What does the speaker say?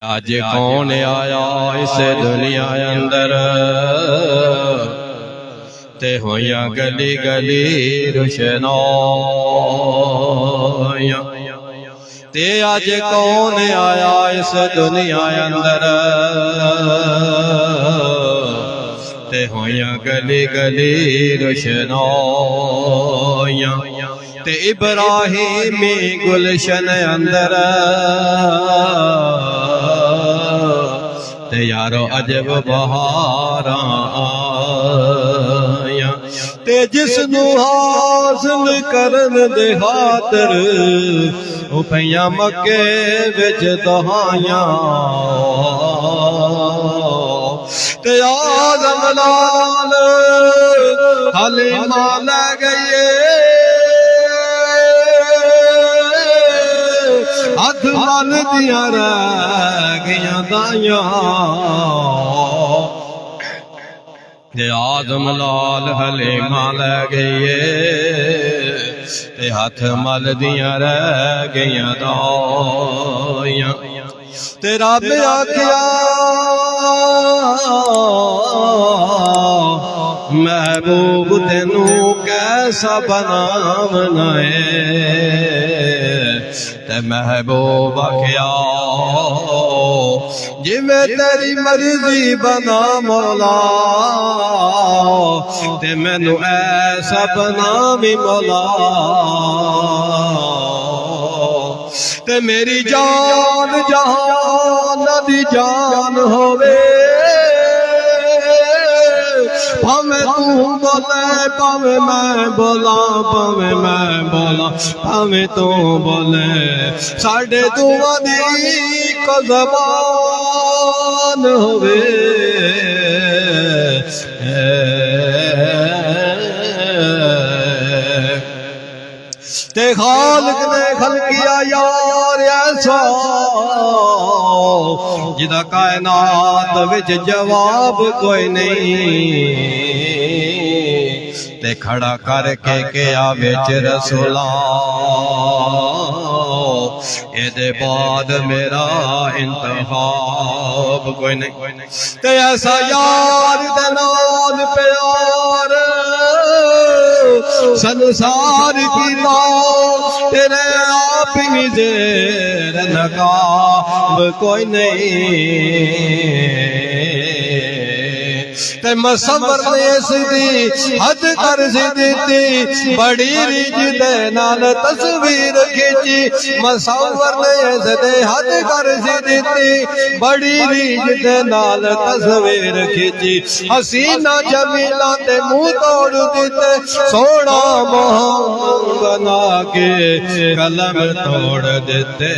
आज कौन आया इस दुनिया अंदर ते होया गली गली रुशनाया। ते आज कौन आया इस दुनिया अंदर ते होया गली गली रुशनाया। ते इब्राहिमी गुलशन अंदर ते यारो अजब बहारा आया। ते जिसनू हासिल करन दे खातर ओ पईयां मक्के विच दहाइयां। ते आदम लाल हलीमा लै गईए हथ मल दिया रह गईयां दाइयां। जे आदम लाल हलीमा लै गईए ते हथ मल दिया रह गईयां दाइयां। ते रब आखिया महबूब तेनू कैसा बनावना है। ते महबूब आखिया जिवें तेरी मर्जी बना मौला ते मैनू ऐसा बना भी मौला। ते मेरी जान जहान दी जान होवे भावें तू बोले भावें मैं बोला भावें मैं बोला भावें तू बोले साडे दुआ दी को ज़बान होवे। ते खालिक ने खलकिया यार ऐसा जिदा कायनात विच जवाब कोई नहीं। ते खड़ा करके क्या विच रसूला एदे बाद मेरा इंतखाब कोई नहीं। ते ऐसा यार दे नाल प्यार संसार की तेरे आप ही जेर नकाब कोई नहीं। ते मसवर ने इसदी हद कर दी बड़ी रिज दे नाल तस्वीर खींची। मसवर ने इसदे हद कर दी बड़ी रिज दे नाल तस्वीर खींची। हसीना जमीला ते मुंह तोड़ दिते सोना मोहम्मद बना के कलम तोड़ देते।